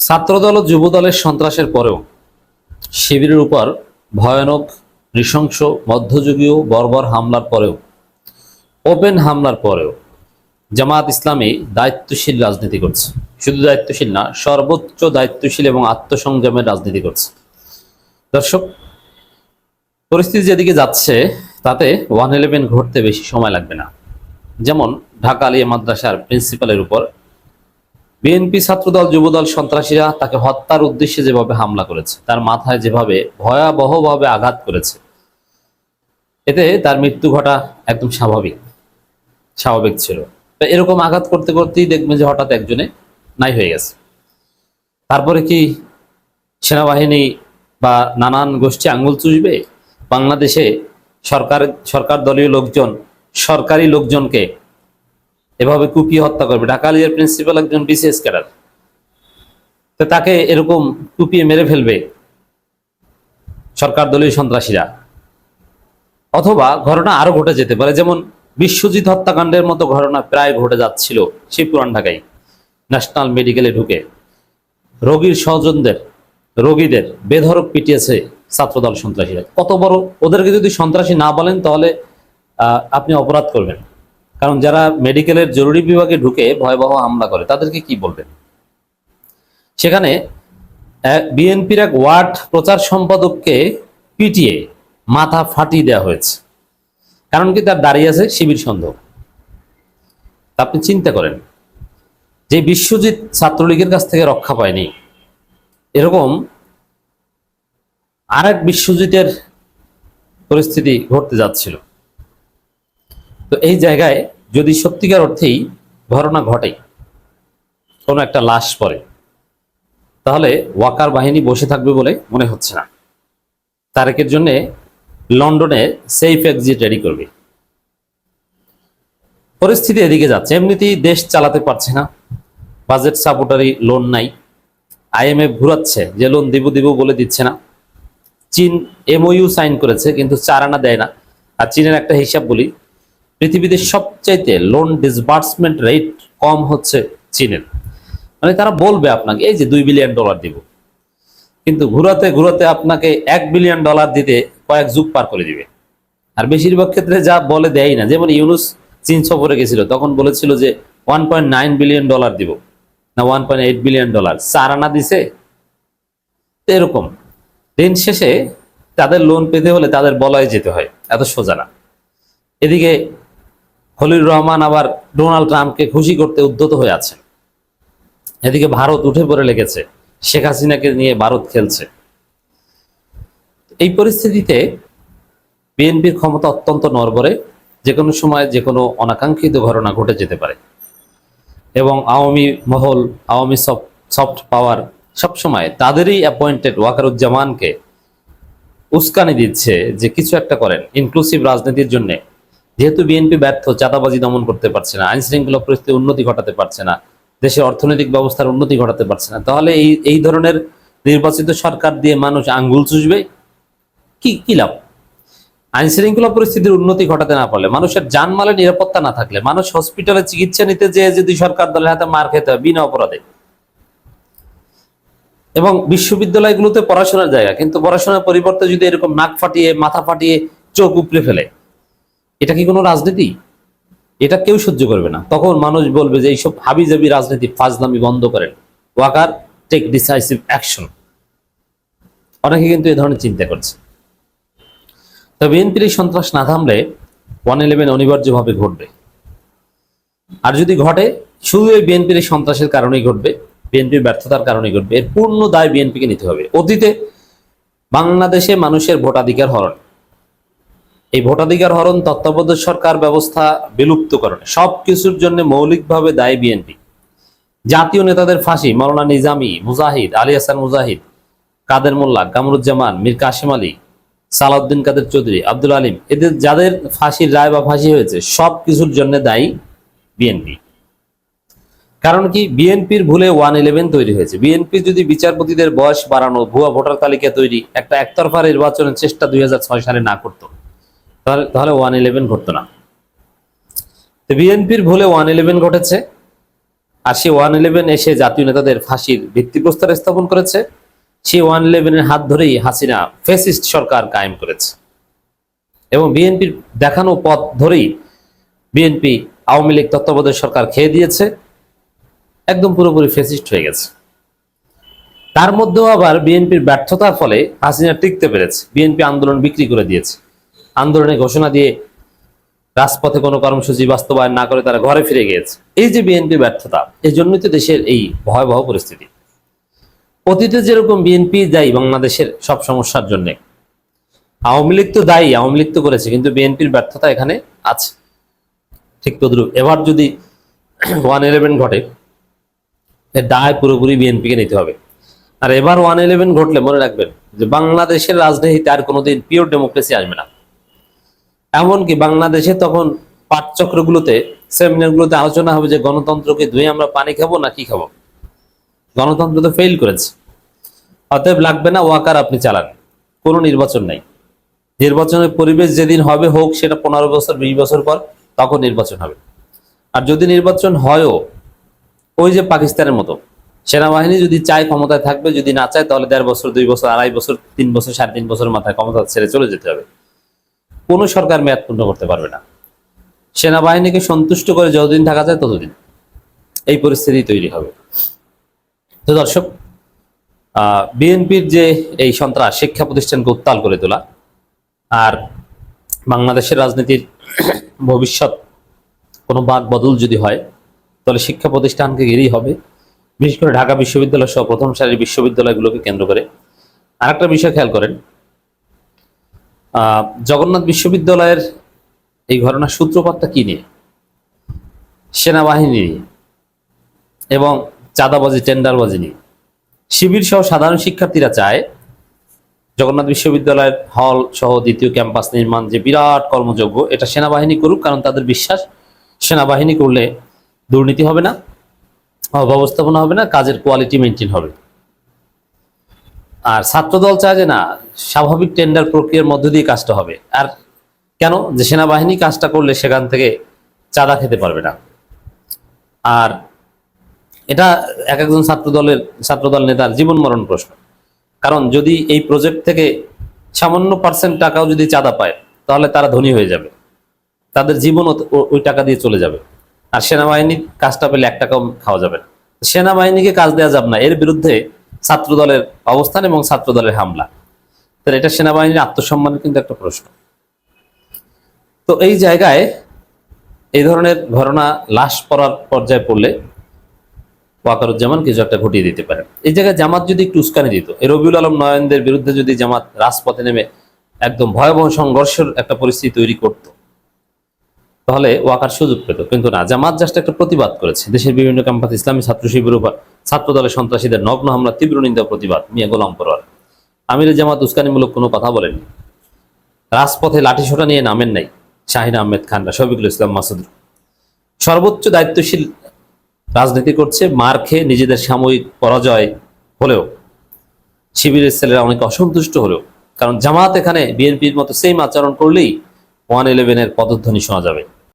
ছাত্রদল ও যুবদলের সন্ত্রাসের পরেও শিবিরের উপর ভয়ানক নৃশংস মধ্যযুগীয় বর্বর হামলার পরেও ওপেন হামলার পরেও জামায়াত ইসলামী দায়িত্বশীল রাজনীতি করছে। শুধু দায়িত্বশীল না, সর্বোচ্চ দায়িত্বশীল এবং আত্মসংযমের রাজনীতি করছে। দর্শক, পরিস্থিতি যেদিকে যাচ্ছে তাতে 111 ঘটতে বেশি সময় লাগবে না। যেমন ঢাকা আলিয়া মাদ্রাসার প্রিন্সিপালের উপর বিএনপি, ছাত্রদল, যুবদল সন্ত্রাসীরা তাকে হত্যার উদ্দেশ্যে যেভাবে হামলা করেছে, তার মাথায় যেভাবে ভয়াবহভাবে আঘাত করেছে, এতে তার মৃত্যু ঘটা একদম স্বাভাবিক ছিল। তো এরকম আঘাত করতে করতেই দেখবেন যে হঠাৎ একজনে নাই হয়ে গেছে। তারপরে কি সেনাবাহিনী বা নানান গোষ্ঠী আঙ্গুল চুষবে? বাংলাদেশে সরকার দলীয় লোকজন সরকারি লোকজনকে এভাবে কুপিয়ে হত্যা করবে? ঢাকা আলিয়ার প্রিন্সিপাল একজন বিসিএস ক্যাডার, তো তাকে এরকম কুপিয়ে মেরে ফেলবে সরকার দলীয় সন্ত্রাসীরা? অথবা ঘটনা আরো ঘটে যেতে পারে, যেমন বিশ্বজিৎ হত্যাকাণ্ডের মতো ঘটনা প্রায় ঘটে যাচ্ছিল সেই পুরান ঢাকায়। ন্যাশনাল মেডিকেলে ঢুকে রোগীর স্বজনদের, রোগীদের বেধড়ক পিটিয়েছে ছাত্রদল সন্ত্রাসীরা। কত বড়! ওদেরকে যদি সন্ত্রাসী না বলেন তাহলে আপনি অপরাধ করবেন। কারণ যারা মেডিকেলের জরুরি বিভাগে ঢুকে ভয়াবহ হামলা করে তাদেরকে কি বলবেন? সেখানে বিএনপির এক ওয়ার্ড প্রচার সম্পাদককে পিটিয়ে মাথা ফাটিয়ে দেওয়া হয়েছে। কারণ কি? তার দাঁড়িয়ে আছে শিবির সন্দেহ। আপনি চিন্তা করেন, যে বিশ্বজিৎ ছাত্রলীগের কাছ থেকে রক্ষা পায়নি, এরকম আরেক বিশ্বজিতের পরিস্থিতি ঘটতে যাচ্ছিল। তো এই জায়গায় যদি সত্যিকার অর্থেই ঘটনা ঘটে, কোনো একটা লাশ পড়ে, তাহলে ওয়াকার বাহিনী বসে থাকবে বলে মনে হচ্ছে না। তারেকের জন্য লন্ডনে সেফ এক্সিট রেডি করবে। পরিস্থিতি এদিকে যাচ্ছে। এমনিতেই দেশ চালাতে পারছে না, বাজেট সাপোর্টারি লোন নাই, আইএমএফ ঘুরাচ্ছে যে লোন দিব বলে দিচ্ছে না। চীন এমওইউ সাইন করেছে কিন্তু 4 আনা দেয় না। আর চীনের একটা হিসাব বলি, পৃথিবীতে সবচাইতে লোন ডিসবার্সমেন্ট রেট কম হচ্ছে চীনের। মানে তারা বলবে আপনাকে এই যে $2 বিলিয়ন দিব, কিন্তু ঘুরাতে ঘুরাতে আপনাকে $1 বিলিয়ন দিতে কয়েক যুগ পার করে দিবে। আর বেশিরভাগ ক্ষেত্রে যা বলে দেয় না। যেমন ইউনুস চীন সফরে গেছিল, তখন বলেছিল যে $1.9 বিলিয়ন দিব, না $1.8 বিলিয়ন, 4 আনা দিছে। এরকম দিন শেষে তাদের লোন পেতে হলে তাদের বলয়ে যেতে হয়, এত সোজা না। এদিকে খলিলুর রহমান আবার ডোনাল্ড ট্রাম্পকে খুশি করতে উদ্যত হয়ে আছে। এদিকে ভারত উঠে পড়ে লেগেছে, শেখ হাসিনাকে নিয়ে ভারত খেলছে। এই পরিস্থিতিতে বিএনপির ক্ষমতা অত্যন্ত নড়বড়ে। যে কোনো সময় যে কোনো অনাকাঙ্ক্ষিত ঘটনা ঘটে যেতে পারে। এবং আওয়ামী মহল, আওয়ামী সফট পাওয়ার সবসময় তাদেরই অ্যাপয়েন্টেড ওয়াকারুজ্জামানকে উস্কানি দিচ্ছে যে কিছু একটা করেন ইনক্লুসিভ রাজনীতির জন্য। যেহেতু বিএনপি ব্যর্থ, চাঁদাবাজি দমন করতে পারছে না, আইন শৃঙ্খলা পরিস্থিতির উন্নতি ঘটাতে পারছে না, দেশের অর্থনৈতিক ব্যবস্থার উন্নতি ঘটাতে পারছে না, তাহলে এই ধরনের নির্বাচিত সরকার দিয়ে মানুষ আঙ্গুল চুষবে? কি লাভ? আইন শৃঙ্খলা পরিস্থিতির উন্নতি ঘটাতে না পারলে, মানুষের জানমালের নিরাপত্তা না থাকলে, মানুষ হসপিটালে চিকিৎসা নিতে যেয়ে যদি সরকার দলের হাতে মার খেতে হয় বিনা অপরাধে, এবং বিশ্ববিদ্যালয়গুলোতে পড়াশোনার জায়গা, কিন্তু পড়াশোনার পরিবর্তে যদি এরকম নাক ফাটিয়ে, মাথা ফাটিয়ে, চোখ উপড়ে ফেলে, এটা কি কোনো রাজনীতি? এটা কেউ সহ্য করবে না। তখন মানুষ বলবে যে এইসব হাবিজাবি রাজনীতি, ফাজলামি বন্ধ করেন, ওয়াকার টেক ডিসাইসিভ অ্যাকশন। অনেকে কিন্তু এ ধরনের চিন্তা করছে। তো বিএনপির এই সন্ত্রাস না থামলে 111 অনিবার্যভাবে ঘটবে। আর যদি ঘটে, শুধু এই বিএনপির এই সন্ত্রাসের কারণেই ঘটবে, বিএনপির ব্যর্থতার কারণেই ঘটবে। এর পূর্ণ দায় বিএনপিকে নিতে হবে। অতীতে বাংলাদেশে মানুষের ভোটাধিকার হরণ, এই ভোটাধিকার হরণ, তত্ত্বাবধায়ক সরকার ব্যবস্থা বিলুপ্তকরণে সবকিছুর জন্য মৌলিকভাবে দায়ী বিএনপি। জাতীয় নেতাদের ফাঁসি, মাওলানা নিজামী, মুজাহিদ, আলী হাসান মুজাহিদ, কাদের মোল্লা, কামরুজ্জামান, মীর কাসেম আলী, সালাউদ্দিন কাদের চৌধুরী, আব্দুল আলিম, এদের যাদের ফাঁসির রায় বা ফাঁসি হয়েছে, সব কিছুর জন্য দায়ী বিএনপি। কারণ কি? বিএনপির ভুলে 111 তৈরি হয়েছে। বিএনপি যদি বিচারপতিদের বয়স বাড়ানো, ভুয়া ভোটার তালিকা তৈরি, একটা একতরফা নির্বাচনের চেষ্টা 2006 সালে না করতো, তাহলে 111 ঘটতো না। বিএনপির ভুলে 111 ঘটেছে। আর সে 111 এসে জাতীয় নেতাদের ফাঁসির ভিত্তিপ্রস্তর স্থাপন করেছে। সে 111 হাত ধরেই হাসিনা ফ্যাসিস্ট সরকার কায়েম করেছে এবং বিএনপির দেখানো পথ ধরেই বিএনপি আওয়ামী লীগ তত্ত্বাবধায়ক সরকার খেয়ে দিয়েছে, একদম পুরোপুরি ফ্যাসিস্ট হয়ে গেছে। তার মধ্যেও আবার বিএনপির ব্যর্থতার ফলে হাসিনা টিকতে পেরেছে। বিএনপি আন্দোলন বিক্রি করে দিয়েছে, আন্দোলনের ঘোষণা দিয়ে রাজপথে কোনো কর্মসূচি বাস্তবায়ন না করে তারা ঘরে ফিরে গিয়েছে। এই যে বিএনপির ব্যর্থতা, এই জন্যই তো দেশের এই ভয়াবহ পরিস্থিতি। অতীতে যেরকম বিএনপি দায়ী বাংলাদেশের সব সমস্যার জন্য, আওয়ামী লীগ তো দায়ী, আওয়ামী লীগ তো করেছে, কিন্তু বিএনপির ব্যর্থতা এখানে আছে। ঠিক তদ্রুপ এবার যদি 111 ঘটে, এর দায় পুরোপুরি বিএনপিকে নিতে হবে। আর এবার 111 ঘটলে মনে রাখবেন যে বাংলাদেশের রাজনীতিতে আর কোনোদিন পিওর ডেমোক্রেসি আসবে না। এমনকি বাংলাদেশে তখন পাঠচক্রগুলোতে, সেমিনারগুলোতে আলোচনা হবে যে গণতন্ত্রকে ধুয়ে আমরা পানি খাবো না কি খাবো। গণতন্ত্র তো ফেল করেছে, অতএব লাগবে না ওয়াকার আপনি চালান, কোনো নির্বাচন নাই। নির্বাচনের পরিবেশ যেদিন হবে হোক, সেটা 15 বছর 20 বছর পর, তখন নির্বাচন হবে। আর যদি নির্বাচন হয়ও, ওই যে পাকিস্তানের মতো, সেনাবাহিনী যদি চায় ক্ষমতায় থাকবে, যদি না চায় তাহলে 1.5 বছর 2 বছর 2.5 বছর 3 বছর 3.5 বছর মাথায় ক্ষমতা ছেড়ে চলে যেতে হবে। কোনো সরকার মেয়াদ পূর্ণ করতে পারবে না। সেনাবাহিনীকে সন্তুষ্ট করে যতদিন থাকা যায় ততদিন এই পরিস্থিতি তৈরি হবে। তো দর্শক, বিএনপির যে এই সন্ত্রাস, শিক্ষা প্রতিষ্ঠানকে উত্তাল করে তোলা, আর বাংলাদেশের রাজনীতির ভবিষ্যৎ কোনো বাদ বদল যদি হয়, তাহলে শিক্ষা প্রতিষ্ঠানকে ঘিরেই হবে, বিশেষ করে ঢাকা বিশ্ববিদ্যালয় সহ প্রথম সারির বিশ্ববিদ্যালয়গুলোকে কেন্দ্র করে। আরেকটা বিষয় খেয়াল করেন, জগন্নাথ বিশ্ববিদ্যালয়ের এই ঘটনার সূত্রপাতটা কি নিয়ে? সেনাবাহিনী নিয়ে এবং চাঁদাবাজি, টেন্ডারবাজি নিয়ে। শিবির সহ সাধারণ শিক্ষার্থীরা চায় জগন্নাথ বিশ্ববিদ্যালয়ের হল সহ দ্বিতীয় ক্যাম্পাস নির্মাণ যে বিরাট কর্মযজ্ঞ, এটা সেনাবাহিনী করুক, কারণ তাদের বিশ্বাস সেনাবাহিনী করলে দুর্নীতি হবে না, অব্যবস্থাপনা হবে না, কাজের কোয়ালিটি মেনটেন হবে। আর ছাত্রদল চায় যে না, স্বাভাবিক টেন্ডার প্রক্রিয়ার মধ্য দিয়ে কাজটা হবে। আর কেন? যে সেনাবাহিনী কাজটা করলে সেখান থেকে চাঁদা খেতে পারবে না। আর এটা এক একজন ছাত্রদল নেতার জীবন মরণ প্রশ্ন। কারণ যদি এই প্রজেক্ট থেকে সামান্য % টাকাও যদি চাঁদা পায়, তাহলে তারা ধনী হয়ে যাবে, তাদের জীবন ওই টাকা দিয়ে চলে যাবে। আর সেনাবাহিনী কাজটা পেলে 1 টাকাও খাওয়া যাবে না। সেনাবাহিনীকে কাজ দেওয়া যাবে না, এর বিরুদ্ধে ছাত্রদলের অবস্থান এবং ছাত্রদলের হামলা। তাহলে এটা সেনাবাহিনীর আত্মসম্মানের কিন্তু একটা প্রশ্ন। তো এই জায়গায় এই ধরনের ঘটনা লাশ পড়ার পর্যায়ে পড়লে ওয়াকারুজ্জামান কিছু একটা ঘটিয়ে দিতে পারে। এই জায়গায় জামাত যদি একটু উস্কানি দিত, এই রবিউল আলম নয়নদের বিরুদ্ধে যদি জামাত রাজপথে নেমে একদম ভয়াবহ সংঘর্ষের একটা পরিস্থিতি তৈরি করত, তাহলে ওয়াকার সুযোগ পেত। কিন্তু না, জামাত জাস্ট একটা প্রতিবাদ করেছে। দেশের বিভিন্ন ক্যাম্পাস ইসলামী ছাত্র শিবিরের উপর ছাত্রদলের সন্ত্রাসীদের নগ্ন হামলা তীব্র নিন্দা প্রতিবাদ। মিয়া গোলাম পরোয়ার আমিরের জামাত উস্কানিমূলক কোনো কথা বলেননি। রাজপথে লাঠিসোঁটা নিয়ে নামেন নাই শাহিন আহমেদ খানরা, শফিকুল ইসলাম মাসুদ। সর্বোচ্চ দায়িত্বশীল রাজনীতি করছে, মার খেয়ে নিজেদের সাময়িক পরাজয় হলেও শিবিরের ছেলেরা অনেকে অসন্তুষ্ট হলেও, কারণ জামাত এখানে বিএনপির মতো সেম আচরণ করলেই 111-এর পদধ্বনি শোনা যাবে।